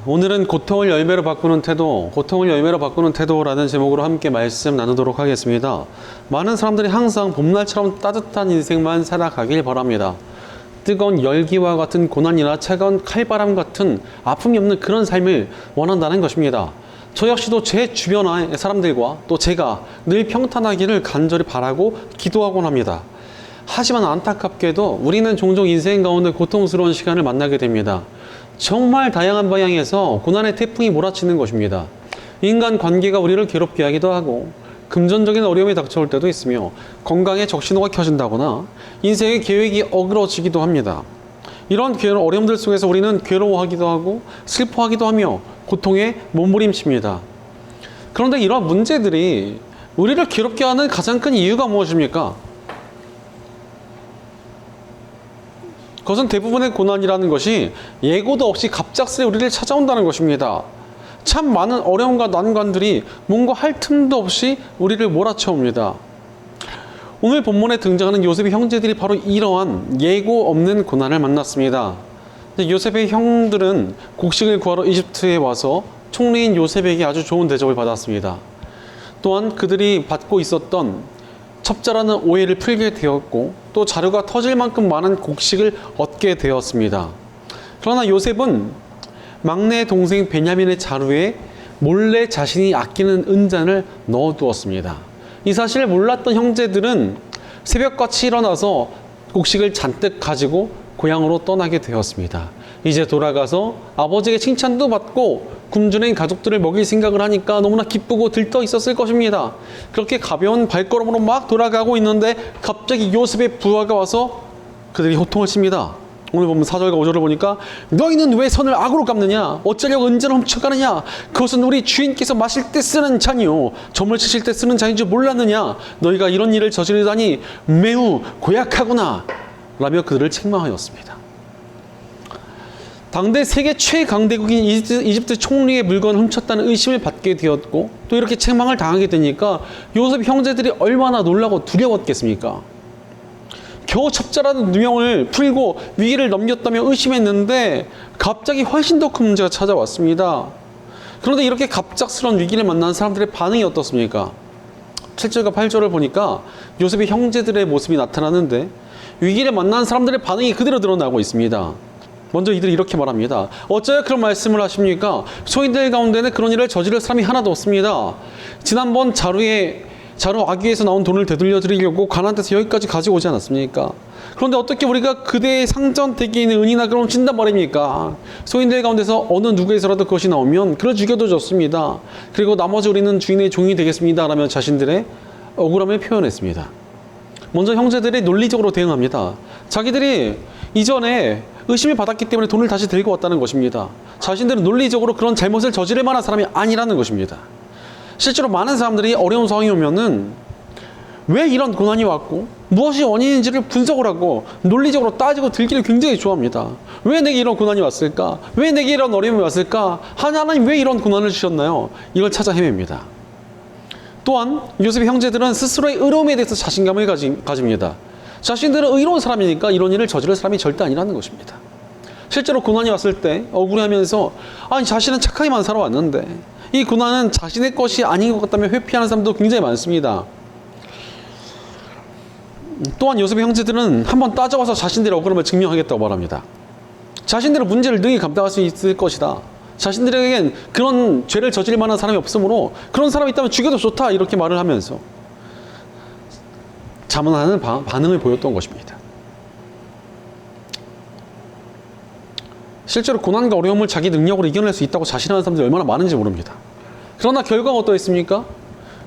오늘은 고통을 열매로 바꾸는 태도, 고통을 열매로 바꾸는 태도라는 제목으로 함께 말씀 나누도록 하겠습니다. 많은 사람들이 항상 봄날처럼 따뜻한 인생만 살아가길 바랍니다. 뜨거운 열기와 같은 고난이나 차가운 칼바람 같은 아픔이 없는 그런 삶을 원한다는 것입니다. 저 역시도 제 주변의 사람들과 또 제가 늘 평탄하기를 간절히 바라고 기도하곤 합니다. 하지만 안타깝게도 우리는 종종 인생 가운데 고통스러운 시간을 만나게 됩니다. 정말 다양한 방향에서 고난의 태풍이 몰아치는 것입니다. 인간 관계가 우리를 괴롭게 하기도 하고 금전적인 어려움이 닥쳐올 때도 있으며 건강에 적신호가 켜진다거나 인생의 계획이 어그러지기도 합니다. 이런 어려움들 속에서 우리는 괴로워하기도 하고 슬퍼하기도 하며 고통에 몸부림칩니다. 그런데 이런 문제들이 우리를 괴롭게 하는 가장 큰 이유가 무엇입니까? 그것은 대부분의 고난이라는 것이 예고도 없이 갑작스레 우리를 찾아온다는 것입니다. 참 많은 어려움과 난관들이 뭔가 할 틈도 없이 우리를 몰아쳐옵니다. 오늘 본문에 등장하는 요셉의 형제들이 바로 이러한 예고 없는 고난을 만났습니다. 요셉의 형들은 곡식을 구하러 이집트에 와서 총리인 요셉에게 아주 좋은 대접을 받았습니다. 또한 그들이 받고 있었던 첩자라는 오해를 풀게 되었고 또 자루가 터질 만큼 많은 곡식을 얻게 되었습니다. 그러나 요셉은 막내 동생 베냐민의 자루에 몰래 자신이 아끼는 은잔을 넣어두었습니다. 이 사실을 몰랐던 형제들은 새벽같이 일어나서 곡식을 잔뜩 가지고 고향으로 떠나게 되었습니다. 이제 돌아가서 아버지에게 칭찬도 받고 굶주린 가족들을 먹일 생각을 하니까 너무나 기쁘고 들떠 있었을 것입니다. 그렇게 가벼운 발걸음으로 막 돌아가고 있는데 갑자기 요셉의 부하가 와서 그들이 호통을 칩니다. 오늘 보면 4절과 5절을 보니까 너희는 왜 선을 악으로 갚느냐? 어쩌려고 은잔을 훔쳐가느냐? 그것은 우리 주인께서 마실 때 쓰는 잔이요 점을 치실 때 쓰는 잔인 줄 몰랐느냐? 너희가 이런 일을 저지르다니 매우 고약하구나 라며 그들을 책망하였습니다. 당대 세계 최강대국인 이집트 총리의 물건을 훔쳤다는 의심을 받게 되었고 또 이렇게 책망을 당하게 되니까 요셉 형제들이 얼마나 놀라고 두려웠겠습니까? 겨우 첩자라는 누명을 풀고 위기를 넘겼다며 의심했는데 갑자기 훨씬 더 큰 문제가 찾아왔습니다. 그런데 이렇게 갑작스러운 위기를 만난 사람들의 반응이 어떻습니까? 7절과 8절을 보니까 요셉의 형제들의 모습이 나타나는데 위기를 만난 사람들의 반응이 그대로 드러나고 있습니다. 먼저 이들이 이렇게 말합니다. 어쩌야 그런 말씀을 하십니까? 소인들 가운데는 그런 일을 저지를 사람이 하나도 없습니다. 지난번 자루 아귀에서 나온 돈을 되돌려 드리려고 가나안 데서 여기까지 가지고 오지 않았습니까? 그런데 어떻게 우리가 그대의 상전 댁에 있는 은이나 그럼 준단 말입니까? 소인들 가운데서 어느 누구에서라도 그것이 나오면 그를 죽여도 좋습니다. 그리고 나머지 우리는 주인의 종이 되겠습니다. 라며 자신들의 억울함을 표현했습니다. 먼저 형제들이 논리적으로 대응합니다. 자기들이 이전에 의심을 받았기 때문에 돈을 다시 들고 왔다는 것입니다. 자신들은 논리적으로 그런 잘못을 저지를 만한 사람이 아니라는 것입니다. 실제로 많은 사람들이 어려운 상황이 오면은 왜 이런 고난이 왔고 무엇이 원인인지를 분석을 하고 논리적으로 따지고 들기를 굉장히 좋아합니다. 왜 내게 이런 고난이 왔을까? 왜 내게 이런 어려움이 왔을까? 하나님 왜 이런 고난을 주셨나요? 이걸 찾아 헤맵니다. 또한 요셉의 형제들은 스스로의 의로움에 대해서 자신감을 가집니다. 자신들은 의로운 사람이니까 이런 일을 저지를 사람이 절대 아니라는 것입니다. 실제로 고난이 왔을 때 억울해하면서 아니 자신은 착하게만 살아왔는데 이 고난은 자신의 것이 아닌 것 같다며 회피하는 사람도 굉장히 많습니다. 또한 요셉의 형제들은 한번 따져와서 자신들의 억울함을 증명하겠다고 말합니다. 자신들의 문제를 능히 감당할 수 있을 것이다. 자신들에겐 그런 죄를 저질 만한 사람이 없으므로 그런 사람이 있다면 죽여도 좋다 이렇게 말을 하면서 자문하는 반응을 보였던 것입니다. 실제로 고난과 어려움을 자기 능력으로 이겨낼 수 있다고 자신하는 사람들이 얼마나 많은지 모릅니다. 그러나 결과가 어떠했습니까?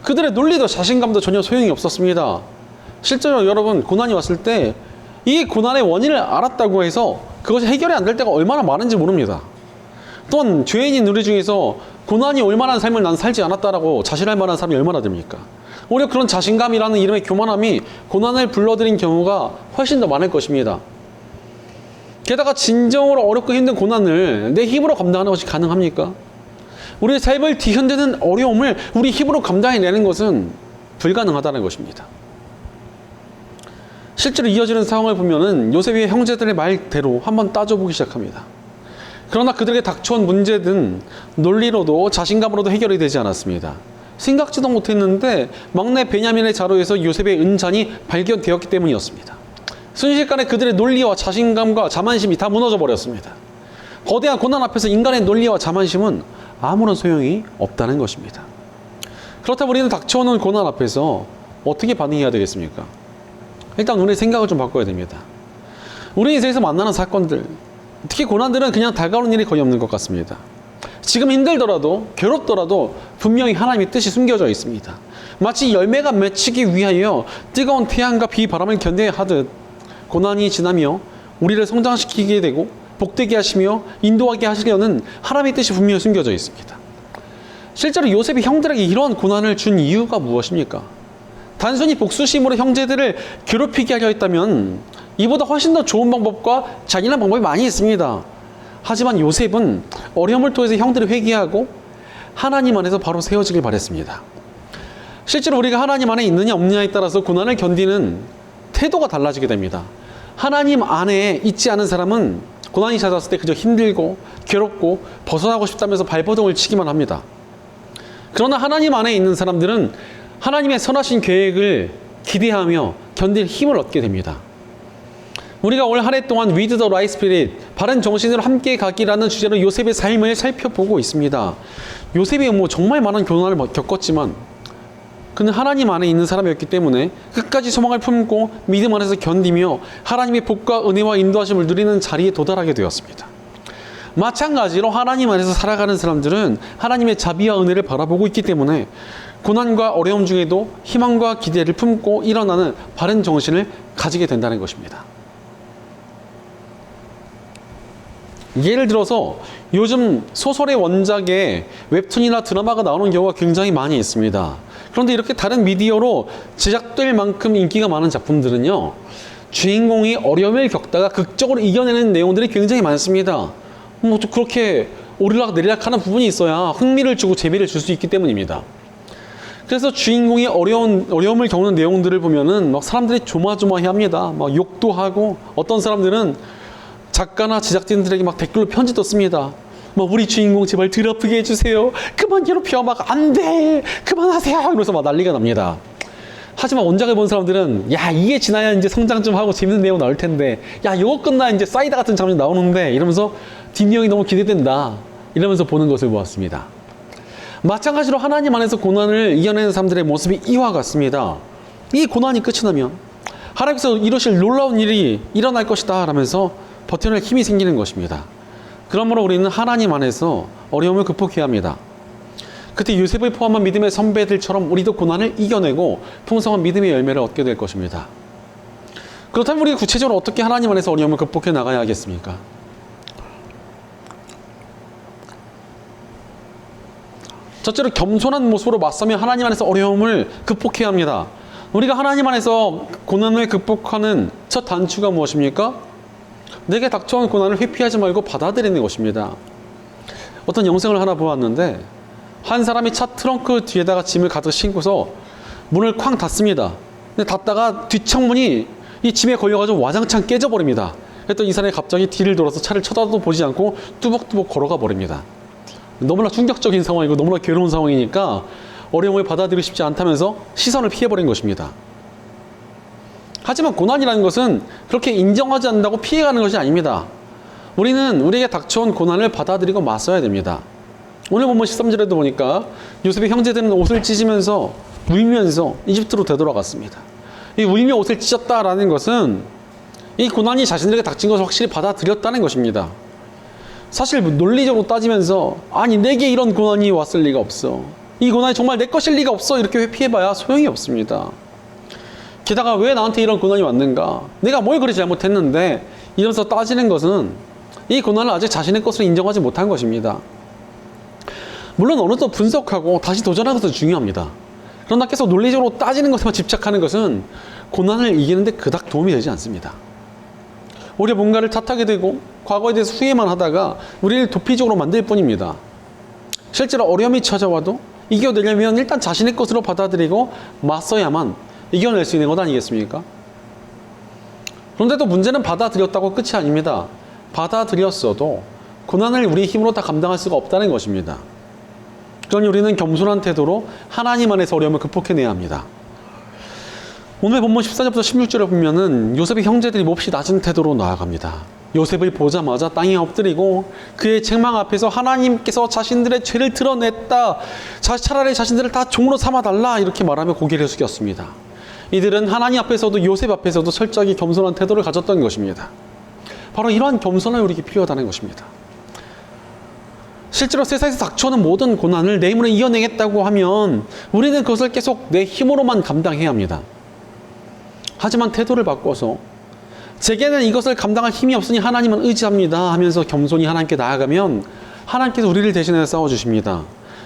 그들의 논리도 자신감도 전혀 소용이 없었습니다. 실제로 여러분 고난이 왔을 때 이 고난의 원인을 알았다고 해서 그것이 해결이 안 될 때가 얼마나 많은지 모릅니다. 또한 죄인인 우리 중에서 고난이 올 만한 삶을 난 살지 않았다라고 자신할 만한 사람이 얼마나 됩니까? 오히려 그런 자신감이라는 이름의 교만함이 고난을 불러들인 경우가 훨씬 더 많을 것입니다. 게다가 진정으로 어렵고 힘든 고난을 내 힘으로 감당하는 것이 가능합니까? 우리의 삶을 뒤흔드는 어려움을 우리 힘으로 감당해내는 것은 불가능하다는 것입니다. 실제로 이어지는 상황을 보면은 요셉의 형제들의 말대로 한번 따져보기 시작합니다. 그러나 그들에게 닥쳐온 문제는 논리로도 자신감으로도 해결이 되지 않았습니다. 생각지도 못했는데 막내 베냐민의 자루에서 요셉의 은잔이 발견되었기 때문이었습니다. 순식간에 그들의 논리와 자신감과 자만심이 다 무너져 버렸습니다. 거대한 고난 앞에서 인간의 논리와 자만심은 아무런 소용이 없다는 것입니다. 그렇다면 우리는 닥쳐오는 고난 앞에서 어떻게 반응해야 되겠습니까? 일단 우리의 생각을 좀 바꿔야 됩니다. 우리 인생에서 만나는 사건들, 특히 고난들은 그냥 다가오는 일이 거의 없는 것 같습니다. 지금 힘들더라도 괴롭더라도 분명히 하나님의 뜻이 숨겨져 있습니다. 마치 열매가 맺히기 위하여 뜨거운 태양과 비바람을 견뎌야 하듯 고난이 지나며 우리를 성장시키게 되고 복되게 하시며 인도하게 하시려는 하나님의 뜻이 분명히 숨겨져 있습니다. 실제로 요셉이 형들에게 이러한 고난을 준 이유가 무엇입니까? 단순히 복수심으로 형제들을 괴롭히게 하려 했다면 이보다 훨씬 더 좋은 방법과 잔인한 방법이 많이 있습니다. 하지만 요셉은 어려움을 통해서 형들을 회개하고 하나님 안에서 바로 세워지길 바랬습니다. 실제로 우리가 하나님 안에 있느냐 없느냐에 따라서 고난을 견디는 태도가 달라지게 됩니다. 하나님 안에 있지 않은 사람은 고난이 찾아왔을 때 그저 힘들고 괴롭고 벗어나고 싶다면서 발버둥을 치기만 합니다. 그러나 하나님 안에 있는 사람들은 하나님의 선하신 계획을 기대하며 견딜 힘을 얻게 됩니다. 우리가 올 한 해 동안 With the Right Spirit, 바른 정신으로 함께 가기라는 주제로 요셉의 삶을 살펴보고 있습니다. 요셉이 정말 많은 고난을 겪었지만 그는 하나님 안에 있는 사람이었기 때문에 끝까지 소망을 품고 믿음 안에서 견디며 하나님의 복과 은혜와 인도하심을 누리는 자리에 도달하게 되었습니다. 마찬가지로 하나님 안에서 살아가는 사람들은 하나님의 자비와 은혜를 바라보고 있기 때문에 고난과 어려움 중에도 희망과 기대를 품고 일어나는 바른 정신을 가지게 된다는 것입니다. 예를 들어서 요즘 소설의 원작에 웹툰이나 드라마가 나오는 경우가 굉장히 많이 있습니다. 그런데 이렇게 다른 미디어로 제작될 만큼 인기가 많은 작품들은요, 주인공이 어려움을 겪다가 극적으로 이겨내는 내용들이 굉장히 많습니다. 또 그렇게 오르락 내리락 하는 부분이 있어야 흥미를 주고 재미를 줄 수 있기 때문입니다. 그래서 주인공이 어려움을 겪는 내용들을 보면은 막 사람들이 조마조마해 합니다. 막 욕도 하고, 어떤 사람들은 작가나 제작진들에게 막 댓글로 편지도 씁니다. 막 우리 주인공 제발 덜 아프게 해주세요. 그만 괴롭혀. 막 안 돼. 그만하세요. 이러면서 막 난리가 납니다. 하지만 원작을 본 사람들은 야, 이게 지나야 이제 성장 좀 하고 재밌는 내용 나올 텐데, 야, 이거 끝나 이제 사이다 같은 장면이 나오는데, 이러면서 뒷내용이 너무 기대된다. 이러면서 보는 것을 보았습니다. 마찬가지로 하나님 안에서 고난을 이겨내는 사람들의 모습이 이와 같습니다. 이 고난이 끝이 나면 하나님께서 이루실 놀라운 일이 일어날 것이다 라면서 버텨낼 힘이 생기는 것입니다. 그러므로 우리는 하나님 안에서 어려움을 극복해야 합니다. 그때 요셉을 포함한 믿음의 선배들처럼 우리도 고난을 이겨내고 풍성한 믿음의 열매를 얻게 될 것입니다. 그렇다면 우리가 구체적으로 어떻게 하나님 안에서 어려움을 극복해 나가야 하겠습니까? 첫째로 겸손한 모습으로 맞서며 하나님 안에서 어려움을 극복해야 합니다. 우리가 하나님 안에서 고난을 극복하는 첫 단추가 무엇입니까? 내게 닥쳐온 고난을 회피하지 말고 받아들이는 것입니다. 어떤 영상을 하나 보았는데 한 사람이 차 트렁크 뒤에다가 짐을 가득 싣고서 문을 쾅 닫습니다. 근데 닫다가 뒷창문이 이 짐에 걸려가지고 와장창 깨져버립니다. 그랬더니 이 사람이 갑자기 뒤를 돌아서 차를 쳐다도 보지 않고 뚜벅뚜벅 걸어가 버립니다. 너무나 충격적인 상황이고 너무나 괴로운 상황이니까 어려움을 받아들이고 싶지 않다면서 시선을 피해버린 것입니다. 하지만 고난이라는 것은 그렇게 인정하지 않는다고 피해가는 것이 아닙니다. 우리는 우리에게 닥쳐온 고난을 받아들이고 맞서야 됩니다. 오늘 본문 13절에도 보니까 요셉의 형제들은 옷을 찢으면서 울면서 이집트로 되돌아갔습니다. 이 울며 옷을 찢었다라는 것은 이 고난이 자신들에게 닥친 것을 확실히 받아들였다는 것입니다. 사실 논리적으로 따지면서 아니 내게 이런 고난이 왔을 리가 없어. 이 고난이 정말 내 것일 리가 없어. 이렇게 회피해봐야 소용이 없습니다. 게다가 왜 나한테 이런 고난이 왔는가? 내가 뭘 그리 잘못했는데? 이러면서 따지는 것은 이 고난을 아직 자신의 것으로 인정하지 못한 것입니다. 물론 어느 정도 분석하고 다시 도전하는 것도 중요합니다. 그러나 계속 논리적으로 따지는 것에만 집착하는 것은 고난을 이기는데 그닥 도움이 되지 않습니다. 오히려 뭔가를 탓하게 되고 과거에 대해서 후회만 하다가 우리를 도피적으로 만들 뿐입니다. 실제로 어려움이 찾아와도 이겨내려면 일단 자신의 것으로 받아들이고 맞서야만 이겨낼 수 있는 것 아니겠습니까? 그런데도 문제는 받아들였다고 끝이 아닙니다. 받아들였어도 고난을 우리 힘으로 다 감당할 수가 없다는 것입니다. 그러니 우리는 겸손한 태도로 하나님 안에서 어려움을 극복해내야 합니다. 오늘 본문 14절부터 16절을 보면은 요셉의 형제들이 몹시 낮은 태도로 나아갑니다. 요셉을 보자마자 땅에 엎드리고 그의 책망 앞에서 하나님께서 자신들의 죄를 드러냈다. 차라리 자신들을 다 종으로 삼아달라. 이렇게 말하며 고개를 숙였습니다. 이들은 하나님 앞에서도 요셉 앞에서도 철저하게 겸손한 태도를 가졌던 것입니다. 바로 이러한 겸손함이 우리에게 필요하다는 것입니다. 실제로 세상에서 닥쳐오는 모든 고난을 내 힘으로 이겨내겠다고 하면 우리는 그것을 계속 내 힘으로만 감당해야 합니다. 하지만 태도를 바꿔서 제게는 이것을 감당할 힘이 없으니 하나님만 의지합니다 하면서 겸손히 하나님께 나아가면 하나님께서 우리를 대신해서 싸워주십니다.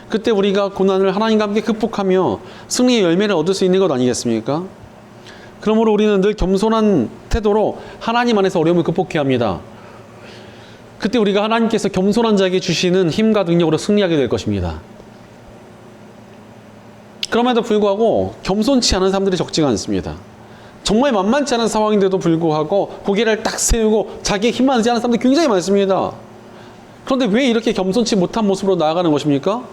그때 우리가 고난을 하나님과 함께 극복하며 승리의 열매를 얻을 수 있는 것 아니겠습니까? 그러므로 우리는 늘 겸손한 태도로 하나님 안에서 어려움을 극복해야 합니다. 그때 우리가 하나님께서 겸손한 자에게 주시는 힘과 능력으로 승리하게 될 것입니다. 그럼에도 불구하고 겸손치 않은 사람들이 적지가 않습니다. 정말 만만치 않은 상황인데도 불구하고 고개를 딱 세우고 자기의 힘만 의지하는 사람들이 굉장히 많습니다. 그런데 왜 이렇게 겸손치 못한 모습으로 나아가는 것입니까?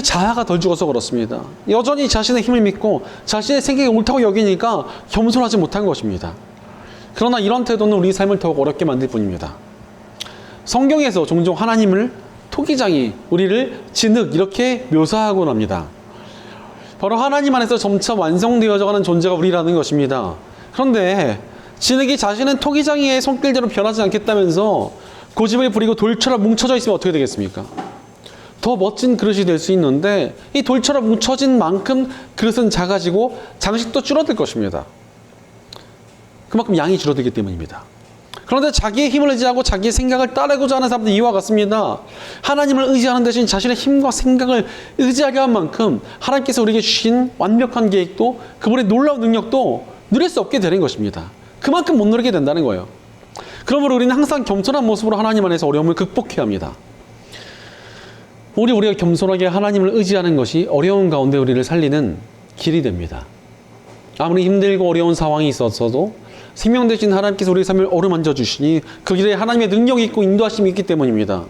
자아가 덜 죽어서 그렇습니다. 여전히 자신의 힘을 믿고 자신의 생각이 옳다고 여기니까 겸손하지 못한 것입니다. 그러나 이런 태도는 우리 삶을 더욱 어렵게 만들 뿐입니다. 성경에서 종종 하나님을 토기장이, 우리를 진흙 이렇게 묘사하곤 합니다. 바로 하나님 안에서 점차 완성되어져가는 존재가 우리라는 것입니다. 그런데 진흙이 자신은 토기장이의 손길대로 변하지 않겠다면서 고집을 부리고 돌처럼 뭉쳐져 있으면 어떻게 되겠습니까? 더 멋진 그릇이 될 수 있는데 이 돌처럼 뭉쳐진 만큼 그릇은 작아지고 장식도 줄어들 것입니다. 그만큼 양이 줄어들기 때문입니다. 그런데 자기의 힘을 의지하고 자기의 생각을 따르고자 하는 사람들이 이와 같습니다. 하나님을 의지하는 대신 자신의 힘과 생각을 의지하게 한 만큼 하나님께서 우리에게 주신 완벽한 계획도 그분의 놀라운 능력도 누릴 수 없게 되는 것입니다. 그만큼 못 누리게 된다는 거예요. 그러므로 우리는 항상 겸손한 모습으로 하나님 안에서 어려움을 극복해야 합니다. 우리가 겸손하게 하나님을 의지하는 것이 어려운 가운데 우리를 살리는 길이 됩니다. 아무리 힘들고 어려운 상황이 있었어도 생명 되신 하나님께서 우리의 삶을 어루만져 주시니 그 길에 하나님의 능력이 있고 인도하심이 있기 때문입니다.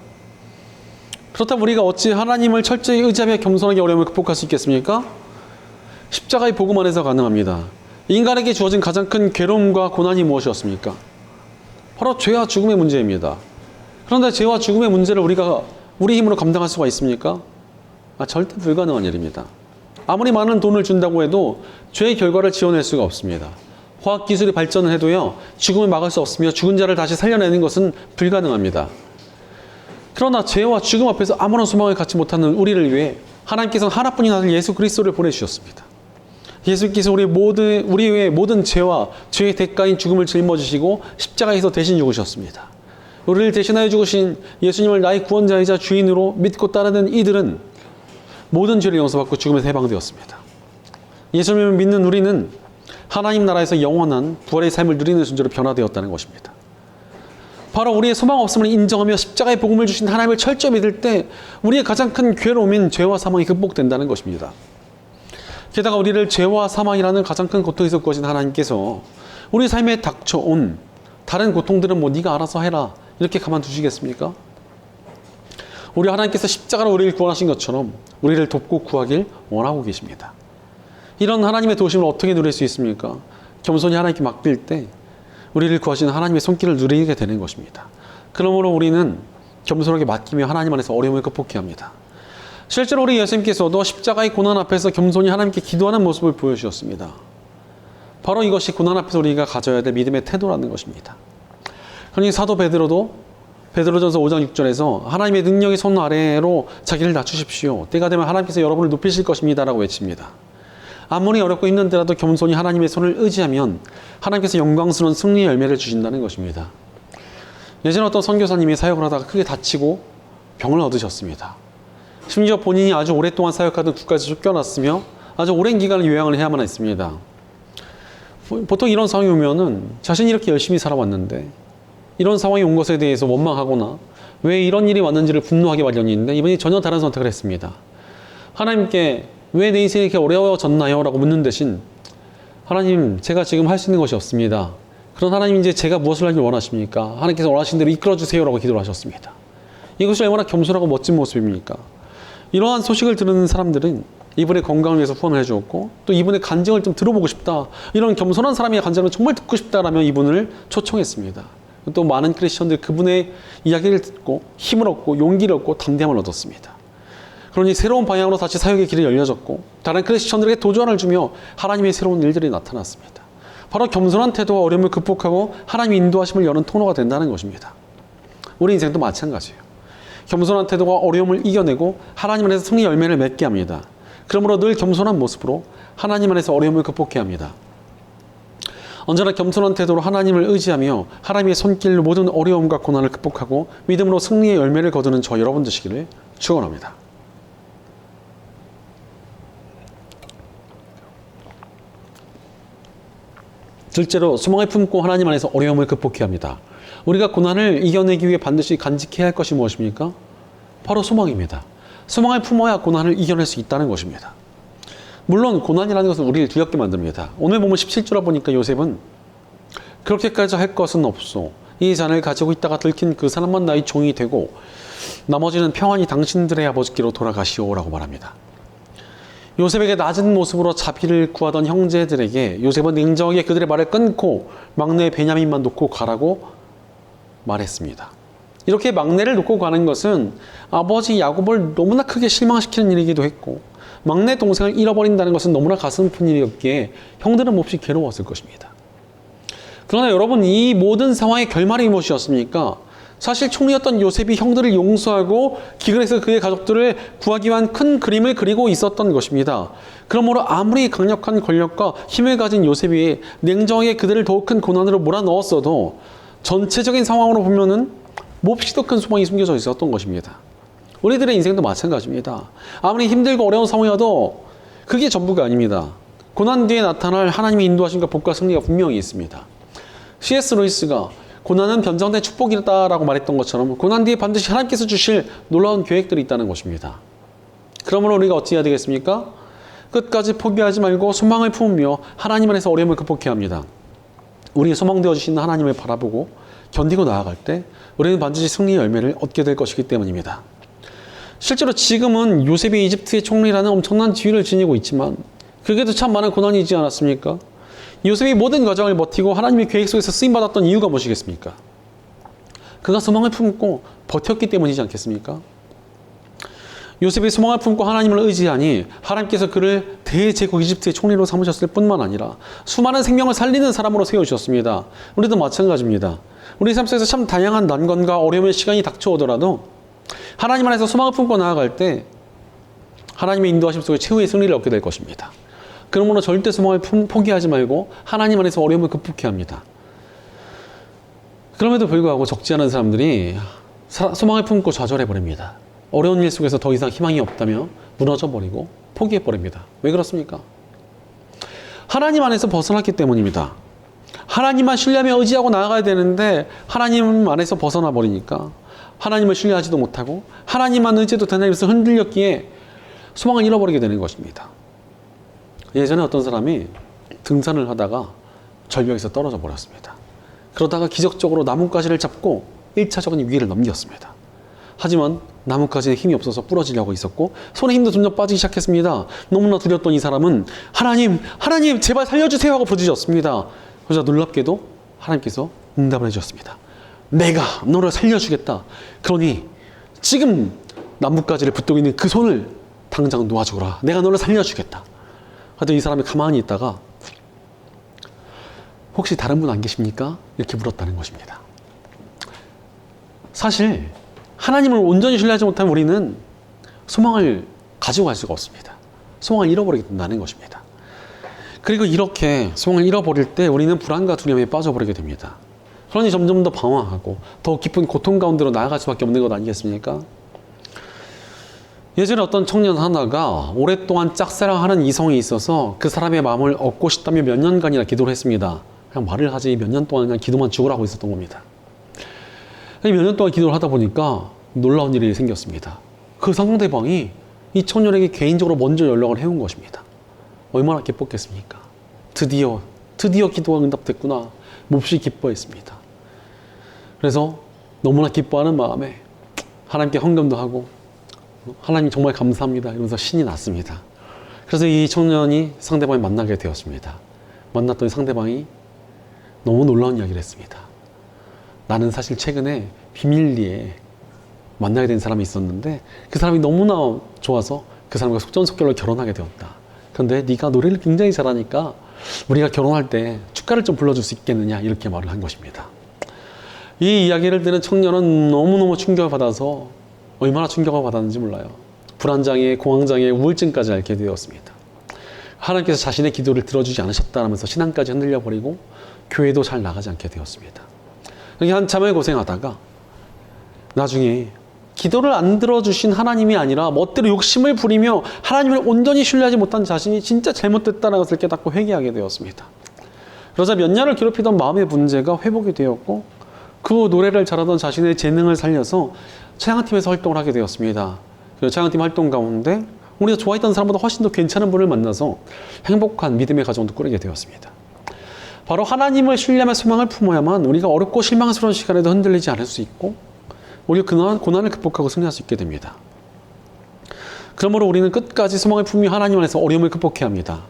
그렇다면 우리가 어찌 하나님을 철저히 의지하며 겸손하게 어려움을 극복할 수 있겠습니까? 십자가의 복음 안에서 가능합니다. 인간에게 주어진 가장 큰 괴로움과 고난이 무엇이었습니까? 바로 죄와 죽음의 문제입니다. 그런데 죄와 죽음의 문제를 우리가 우리 힘으로 감당할 수가 있습니까? 절대 불가능한 일입니다. 아무리 많은 돈을 준다고 해도 죄의 결과를 지어낼 수가 없습니다. 화학기술이 발전을 해도요, 죽음을 막을 수 없으며 죽은 자를 다시 살려내는 것은 불가능합니다. 그러나 죄와 죽음 앞에서 아무런 소망을 갖지 못하는 우리를 위해 하나님께서는 하나뿐인 아들 예수 그리스도를 보내주셨습니다. 예수께서 우리 외의 모든 죄와 죄의 대가인 죽음을 짊어지시고 십자가에서 대신 죽으셨습니다. 우리를 대신하여 죽으신 예수님을 나의 구원자이자 주인으로 믿고 따르는 이들은 모든 죄를 용서받고 죽음에서 해방되었습니다. 예수님을 믿는 우리는 하나님 나라에서 영원한 부활의 삶을 누리는 존재로 변화되었다는 것입니다. 바로 우리의 소망 없음을 인정하며 십자가의 복음을 주신 하나님을 철저히 믿을 때 우리의 가장 큰 괴로움인 죄와 사망이 극복된다는 것입니다. 게다가 우리를 죄와 사망이라는 가장 큰 고통에서 구하신 하나님께서 우리 삶에 닥쳐온 다른 고통들은 네가 알아서 해라 이렇게 가만두시겠습니까? 우리 하나님께서 십자가로 우리를 구원하신 것처럼 우리를 돕고 구하길 원하고 계십니다. 이런 하나님의 도우심을 어떻게 누릴 수 있습니까? 겸손히 하나님께 맡길 때 우리를 구하시는 하나님의 손길을 누리게 되는 것입니다. 그러므로 우리는 겸손하게 맡기며 하나님 안에서 어려움을 극복해야 합니다. 실제로 우리 예수님께서도 십자가의 고난 앞에서 겸손히 하나님께 기도하는 모습을 보여주셨습니다. 바로 이것이 고난 앞에서 우리가 가져야 될 믿음의 태도라는 것입니다. 그러니 사도 베드로전서 5장 6절에서 하나님의 능력의 손 아래로 자기를 낮추십시오. 때가 되면 하나님께서 여러분을 높이실 것입니다 라고 외칩니다. 아무리 어렵고 힘든데라도 겸손히 하나님의 손을 의지하면 하나님께서 영광스러운 승리의 열매를 주신다는 것입니다. 예전에 어떤 선교사님이 사역을 하다가 크게 다치고 병을 얻으셨습니다. 심지어 본인이 아주 오랫동안 사역하던 국가에서 쫓겨났으며 아주 오랜 기간을 요양을 해야만 했습니다. 보통 이런 상황이 오면은 자신이 이렇게 열심히 살아왔는데 이런 상황이 온 것에 대해서 원망하거나 왜 이런 일이 왔는지를 분노하기 마련인데 이분이 전혀 다른 선택을 했습니다. 하나님께 왜 내 인생이 이렇게 어려워졌나요? 라고 묻는 대신 하나님, 제가 지금 할 수 있는 것이 없습니다. 그런 하나님, 이제 제가 무엇을 하길 원하십니까? 하나님께서 원하신 대로 이끌어주세요라고 기도를 하셨습니다. 이것이 얼마나 겸손하고 멋진 모습입니까? 이러한 소식을 들은 사람들은 이분의 건강을 위해서 후원을 해주었고, 또 이분의 간증을 좀 들어보고 싶다, 이런 겸손한 사람의 간증을 정말 듣고 싶다라며 이분을 초청했습니다. 또 많은 크리스천들이 그분의 이야기를 듣고 힘을 얻고 용기를 얻고 담대함을 얻었습니다. 그러니 새로운 방향으로 다시 사역의 길이 열려졌고, 다른 크리스천들에게 도전을 주며 하나님의 새로운 일들이 나타났습니다. 바로 겸손한 태도와 어려움을 극복하고 하나님의 인도하심을 여는 통로가 된다는 것입니다. 우리 인생도 마찬가지예요. 겸손한 태도가 어려움을 이겨내고 하나님 안에서 승리 열매를 맺게 합니다. 그러므로 늘 겸손한 모습으로 하나님 안에서 어려움을 극복해야 합니다. 언제나 겸손한 태도로 하나님을 의지하며 하나님의 손길로 모든 어려움과 고난을 극복하고 믿음으로 승리의 열매를 거두는 저 여러분 되시기를 축원합니다. 둘째로 소망을 품고 하나님 안에서 어려움을 극복해야 합니다. 우리가 고난을 이겨내기 위해 반드시 간직해야 할 것이 무엇입니까? 바로 소망입니다. 소망을 품어야 고난을 이겨낼 수 있다는 것입니다. 물론 고난이라는 것은 우리를 두렵게 만듭니다. 오늘 보면 17절을 보니까 요셉은 그렇게까지 할 것은 없소. 이 잔을 가지고 있다가 들킨 그 사람만 나의 종이 되고 나머지는 평안히 당신들의 아버지께로 돌아가시오라고 말합니다. 요셉에게 낮은 모습으로 자비를 구하던 형제들에게 요셉은 냉정하게 그들의 말을 끊고 막내 베냐민만 놓고 가라고 말했습니다. 이렇게 막내를 놓고 가는 것은 아버지 야곱을 너무나 크게 실망시키는 일이기도 했고, 막내 동생을 잃어버린다는 것은 너무나 가슴 아픈 일이었기에 형들은 몹시 괴로웠을 것입니다. 그러나 여러분, 이 모든 상황의 결말이 무엇이었습니까? 사실 총리였던 요셉이 형들을 용서하고 기근에서 그의 가족들을 구하기 위한 큰 그림을 그리고 있었던 것입니다. 그러므로 아무리 강력한 권력과 힘을 가진 요셉이 냉정하게 그들을 더욱 큰 고난으로 몰아넣었어도 전체적인 상황으로 보면은 몹시도 큰 소망이 숨겨져 있었던 것입니다. 우리들의 인생도 마찬가지입니다. 아무리 힘들고 어려운 상황이어도 그게 전부가 아닙니다. 고난 뒤에 나타날 하나님의 인도하심과 복과 승리가 분명히 있습니다. C.S. 루이스가 고난은 변정된 축복이다라고 말했던 것처럼 고난 뒤에 반드시 하나님께서 주실 놀라운 계획들이 있다는 것입니다. 그러므로 우리가 어찌 해야 되겠습니까? 끝까지 포기하지 말고 소망을 품으며 하나님 안에서 어려움을 극복해야 합니다. 우리의 소망되어 주신 하나님을 바라보고 견디고 나아갈 때 우리는 반드시 승리의 열매를 얻게 될 것이기 때문입니다. 실제로 지금은 요셉이 이집트의 총리라는 엄청난 지위를 지니고 있지만 그게도 참 많은 고난이 있지 않았습니까? 요셉이 모든 과정을 버티고 하나님의 계획 속에서 쓰임받았던 이유가 무엇이겠습니까? 그가 소망을 품고 버텼기 때문이지 않겠습니까? 요셉이 소망을 품고 하나님을 의지하니 하나님께서 그를 대제국 이집트의 총리로 삼으셨을 뿐만 아니라 수많은 생명을 살리는 사람으로 세우셨습니다. 우리도 마찬가지입니다. 우리 삶 속에서 참 다양한 난관과 어려움의 시간이 닥쳐오더라도 하나님 안에서 소망을 품고 나아갈 때 하나님의 인도하심 속에 최후의 승리를 얻게 될 것입니다. 그러므로 절대 소망을 포기하지 말고 하나님 안에서 어려움을 극복해야 합니다. 그럼에도 불구하고 적지 않은 사람들이 소망을 품고 좌절해버립니다. 어려운 일 속에서 더 이상 희망이 없다며 무너져버리고 포기해버립니다. 왜 그렇습니까? 하나님 안에서 벗어났기 때문입니다. 하나님만 신뢰하며 의지하고 나아가야 되는데 하나님 안에서 벗어나 버리니까 하나님을 신뢰하지도 못하고 하나님만 의지해도 되나 해서 흔들렸기에 소망을 잃어버리게 되는 것입니다. 예전에 어떤 사람이 등산을 하다가 절벽에서 떨어져 버렸습니다. 그러다가 기적적으로 나뭇가지를 잡고 1차적인 위기를 넘겼습니다. 하지만 나뭇가지에 힘이 없어서 부러지려고 있었고 손에 힘도 점점 빠지기 시작했습니다. 너무나 두렵던 이 사람은 하나님 제발 살려주세요 하고 부르짖었습니다. 그러자 놀랍게도 하나님께서 응답을 해주셨습니다. 내가 너를 살려주겠다. 그러니 지금 나뭇가지를 붙들고 있는 그 손을 당장 놓아주거라. 내가 너를 살려주겠다. 하여튼 이 사람이 가만히 있다가 혹시 다른 분 안 계십니까? 이렇게 물었다는 것입니다. 사실 하나님을 온전히 신뢰하지 못하면 우리는 소망을 가지고 갈 수가 없습니다. 소망을 잃어버리게 된다는 것입니다. 그리고 이렇게 소망을 잃어버릴 때 우리는 불안과 두려움에 빠져버리게 됩니다. 그러니 점점 더 방황하고 더 깊은 고통 가운데로 나아갈 수밖에 없는 것 아니겠습니까? 예전에 어떤 청년 하나가 오랫동안 짝사랑하는 이성이 있어서 그 사람의 마음을 얻고 싶다며 몇 년간이나 기도를 했습니다. 그냥 말을 하지 몇 년 동안 그냥 기도만 죽으라고 있었던 겁니다. 몇 년 동안 기도를 하다 보니까 놀라운 일이 생겼습니다. 그 상대방이 이 청년에게 개인적으로 먼저 연락을 해온 것입니다. 얼마나 기뻤겠습니까? 드디어 기도가 응답됐구나. 몹시 기뻐했습니다. 그래서 너무나 기뻐하는 마음에 하나님께 헌금도 하고 하나님 정말 감사합니다 이러면서 신이 났습니다. 그래서 이 청년이 상대방을 만나게 되었습니다. 만났더니 상대방이 너무 놀라운 이야기를 했습니다. 나는 사실 최근에 비밀리에 만나게 된 사람이 있었는데 그 사람이 너무나 좋아서 그 사람과 속전속결로 결혼하게 되었다. 그런데 네가 노래를 굉장히 잘하니까 우리가 결혼할 때 축가를 좀 불러줄 수 있겠느냐 이렇게 말을 한 것입니다. 이 이야기를 들은 청년은 너무너무 충격을 받아서 얼마나 충격을 받았는지 몰라요. 불안장애, 공황장애, 우울증까지 앓게 되었습니다. 하나님께서 자신의 기도를 들어주지 않으셨다면서 신앙까지 흔들려 버리고 교회도 잘 나가지 않게 되었습니다. 이렇게 한참을 고생하다가 나중에 기도를 안 들어주신 하나님이 아니라 멋대로 욕심을 부리며 하나님을 온전히 신뢰하지 못한 자신이 진짜 잘못됐다는 것을 깨닫고 회개하게 되었습니다. 그러자 몇 년을 괴롭히던 마음의 문제가 회복이 되었고 그 노래를 잘하던 자신의 재능을 살려서 찬양팀에서 활동을 하게 되었습니다. 그 찬양팀 활동 가운데 우리가 좋아했던 사람보다 훨씬 더 괜찮은 분을 만나서 행복한 믿음의 가정도 꾸리게 되었습니다. 바로 하나님을 신뢰하며 소망을 품어야만 우리가 어렵고 실망스러운 시간에도 흔들리지 않을 수 있고 우리가 고난을 극복하고 승리할 수 있게 됩니다. 그러므로 우리는 끝까지 소망을 품으며 하나님 안에서 어려움을 극복해야 합니다.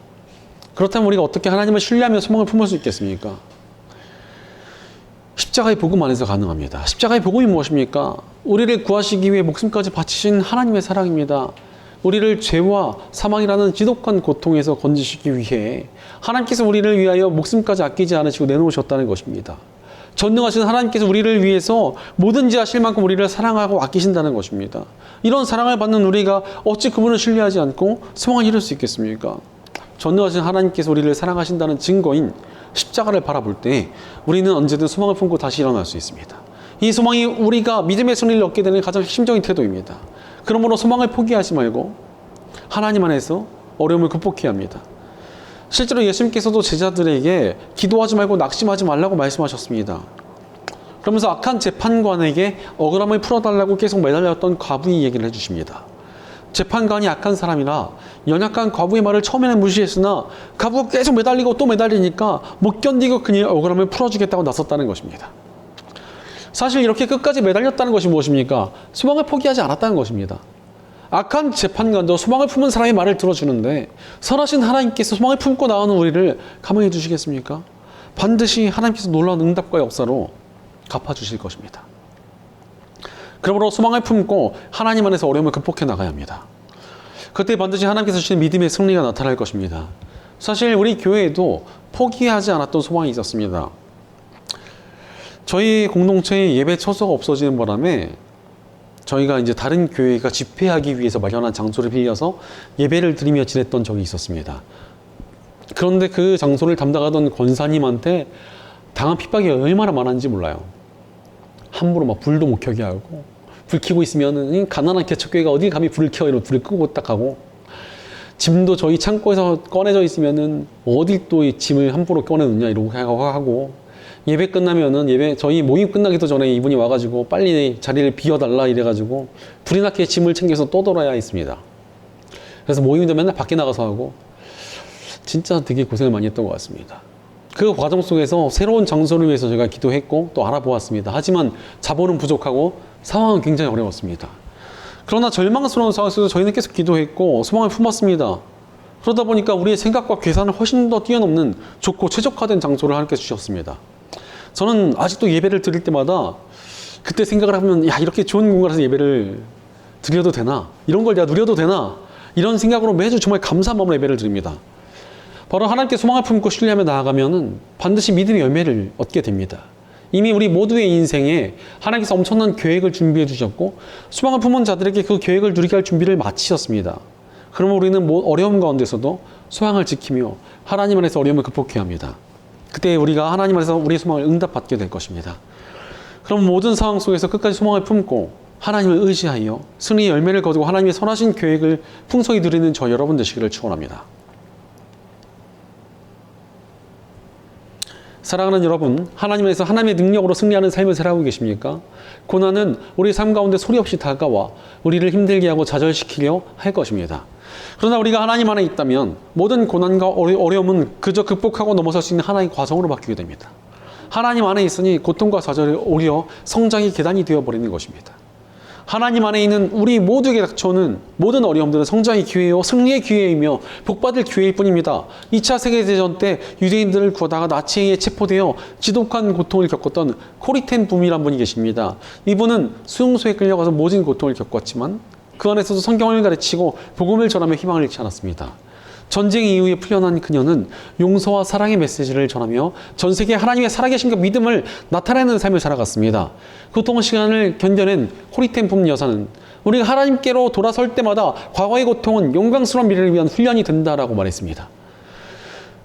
그렇다면 우리가 어떻게 하나님을 신뢰하며 소망을 품을 수 있겠습니까? 십자가의 복음 안에서 가능합니다. 십자가의 복음이 무엇입니까? 우리를 구하시기 위해 목숨까지 바치신 하나님의 사랑입니다. 우리를 죄와 사망이라는 지독한 고통에서 건지시기 위해 하나님께서 우리를 위하여 목숨까지 아끼지 않으시고 내놓으셨다는 것입니다. 전능하신 하나님께서 우리를 위해서 뭐든지 하실 만큼 우리를 사랑하고 아끼신다는 것입니다. 이런 사랑을 받는 우리가 어찌 그분을 신뢰하지 않고 소망을 이룰 수 있겠습니까? 전능하신 하나님께서 우리를 사랑하신다는 증거인 십자가를 바라볼 때 우리는 언제든 소망을 품고 다시 일어날 수 있습니다. 이 소망이 우리가 믿음의 승리를 얻게 되는 가장 핵심적인 태도입니다. 그러므로 소망을 포기하지 말고 하나님 안에서 어려움을 극복해야 합니다. 실제로 예수님께서도 제자들에게 기도하지 말고 낙심하지 말라고 말씀하셨습니다. 그러면서 악한 재판관에게 억울함을 풀어달라고 계속 매달렸던 과부의 얘기를 해주십니다. 재판관이 악한 사람이라 연약한 과부의 말을 처음에는 무시했으나 과부가 계속 매달리고 또 매달리니까 못 견디고 그녀의 억울함을 풀어주겠다고 나섰다는 것입니다. 사실 이렇게 끝까지 매달렸다는 것이 무엇입니까? 소망을 포기하지 않았다는 것입니다. 악한 재판관도 소망을 품은 사람의 말을 들어주는데 선하신 하나님께서 소망을 품고 나오는 우리를 가만히 두시겠습니까? 반드시 하나님께서 놀라운 응답과 역사로 갚아주실 것입니다. 그러므로 소망을 품고 하나님 안에서 어려움을 극복해 나가야 합니다. 그때 반드시 하나님께서 주신 믿음의 승리가 나타날 것입니다. 사실 우리 교회에도 포기하지 않았던 소망이 있었습니다. 저희 공동체의 예배 처소가 없어지는 바람에 저희가 이제 다른 교회가 집회하기 위해서 마련한 장소를 빌려서 예배를 드리며 지냈던 적이 있었습니다. 그런데 그 장소를 담당하던 권사님한테 당한 핍박이 얼마나 많았는지 몰라요. 함부로 막 불도 못 켜게 하고, 불 켜고 있으면은 가난한 개척교회가 어디 감히 불을 켜 이러면 불을 끄고 딱 하고, 짐도 저희 창고에서 꺼내져 있으면은 어디 또 이 짐을 함부로 꺼내느냐 이러고 하고, 예배 끝나면은 저희 모임 끝나기도 전에 이분이 와가지고 빨리 자리를 비워달라 이래가지고 불이 나게 짐을 챙겨서 떠돌아야 했습니다. 그래서 모임도 맨날 밖에 나가서 하고 진짜 되게 고생을 많이 했던 것 같습니다. 그 과정 속에서 새로운 장소를 위해서 제가 기도했고 또 알아보았습니다. 하지만 자본은 부족하고 상황은 굉장히 어려웠습니다. 그러나 절망스러운 상황 속에서 저희는 계속 기도했고 소망을 품었습니다. 그러다 보니까 우리의 생각과 계산을 훨씬 더 뛰어넘는 좋고 최적화된 장소를 하나님께서 주셨습니다. 저는 아직도 예배를 드릴 때마다 그때 생각을 하면 야 이렇게 좋은 공간에서 예배를 드려도 되나? 이런 걸 내가 누려도 되나? 이런 생각으로 매주 정말 감사한 마음으로 예배를 드립니다. 바로 하나님께 소망을 품고 신뢰하며 나아가면 반드시 믿음의 열매를 얻게 됩니다. 이미 우리 모두의 인생에 하나님께서 엄청난 계획을 준비해 주셨고 소망을 품은 자들에게 그 계획을 누리게 할 준비를 마치셨습니다. 그러면 우리는 어려움 가운데서도 소망을 지키며 하나님 안에서 어려움을 극복해야 합니다. 그때 우리가 하나님 안에서 우리의 소망을 응답받게 될 것입니다. 그럼 모든 상황 속에서 끝까지 소망을 품고 하나님을 의지하여 승리의 열매를 거두고 하나님의 선하신 계획을 풍성히 누리는 저 여러분 되시기를 축원합니다. 사랑하는 여러분, 하나님 안에서 하나님의 능력으로 승리하는 삶을 살아가고 계십니까? 고난은 우리 삶 가운데 소리 없이 다가와 우리를 힘들게 하고 좌절시키려 할 것입니다. 그러나 우리가 하나님 안에 있다면 모든 고난과 어려움은 그저 극복하고 넘어설 수 있는 하나의 과정으로 바뀌게 됩니다. 하나님 안에 있으니 고통과 좌절이 오히려 성장의 계단이 되어버리는 것입니다. 하나님 안에 있는 우리 모두에게 닥쳐오는 모든 어려움들은 성장의 기회요 승리의 기회이며 복받을 기회일 뿐입니다. 2차 세계대전 때 유대인들을 구하다가 나치에 의해 체포되어 지독한 고통을 겪었던 코리텐 붐이란 분이 계십니다. 이분은 수용소에 끌려가서 모진 고통을 겪었지만 그 안에서도 성경을 가르치고 복음을 전하며 희망을 잃지 않았습니다. 전쟁 이후에 풀려난 그녀는 용서와 사랑의 메시지를 전하며 전 세계에 하나님의 살아계신과 믿음을 나타내는 삶을 살아갔습니다. 고통 시간을 견뎌낸 코리텐 붐 여사는 우리가 하나님께로 돌아설 때마다 과거의 고통은 영광스러운 미래를 위한 훈련이 된다라고 말했습니다.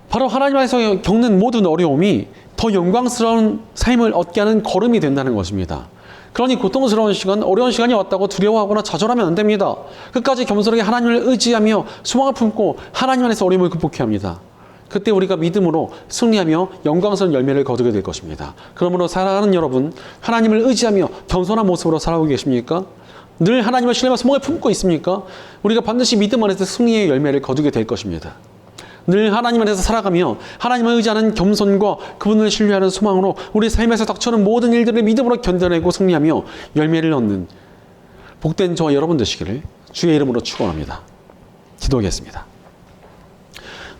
바로 하나님 안에서 겪는 모든 어려움이 더 영광스러운 삶을 얻게 하는 걸음이 된다는 것입니다. 그러니 고통스러운 시간, 어려운 시간이 왔다고 두려워하거나 좌절하면 안 됩니다. 끝까지 겸손하게 하나님을 의지하며 소망을 품고 하나님 안에서 어려움을 극복해야 합니다. 그때 우리가 믿음으로 승리하며 영광스러운 열매를 거두게 될 것입니다. 그러므로 사랑하는 여러분, 하나님을 의지하며 겸손한 모습으로 살아오고 계십니까? 늘 하나님을 신뢰하며 소망을 품고 있습니까? 우리가 반드시 믿음 안에서 승리의 열매를 거두게 될 것입니다. 늘 하나님 안에서 살아가며 하나님을 의지하는 겸손과 그분을 신뢰하는 소망으로 우리 삶에서 닥쳐오는 모든 일들을 믿음으로 견뎌내고 승리하며 열매를 얻는 복된 저와 여러분 되시기를 주의 이름으로 축원합니다. 기도하겠습니다.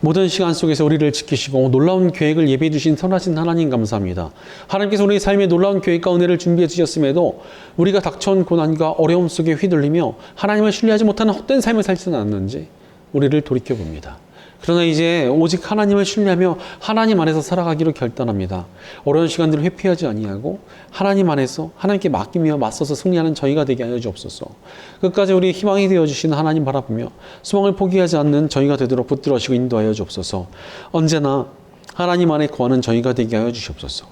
모든 시간 속에서 우리를 지키시고 놀라운 계획을 예비해 주신 선하신 하나님 감사합니다. 하나님께서 우리 삶의 놀라운 계획과 은혜를 준비해 주셨음에도 우리가 닥쳐온 고난과 어려움 속에 휘둘리며 하나님을 신뢰하지 못하는 헛된 삶을 살지는 않는지 우리를 돌이켜봅니다. 그러나 이제 오직 하나님을 신뢰하며 하나님 안에서 살아가기로 결단합니다. 어려운 시간들을 회피하지 아니하고 하나님 안에서 하나님께 맡기며 맞서서 승리하는 저희가 되게 하여 주옵소서. 끝까지 우리 희망이 되어주신 하나님 바라보며 소망을 포기하지 않는 저희가 되도록 붙들어주시고 인도하여 주옵소서. 언제나 하나님 안에 거하는 저희가 되게 하여 주시옵소서.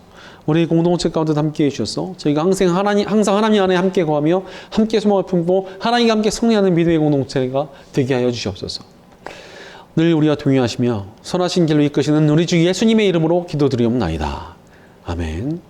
우리 공동체 가운데 함께해 주셔서 저희가 항상 하나님 안에 함께 거하며 함께 소망을 품고 하나님과 함께 승리하는 믿음의 공동체가 되게 하여 주시옵소서. 늘 우리와 동행하시며 선하신 길로 이끄시는 우리 주 예수님의 이름으로 기도드리옵나이다. 아멘.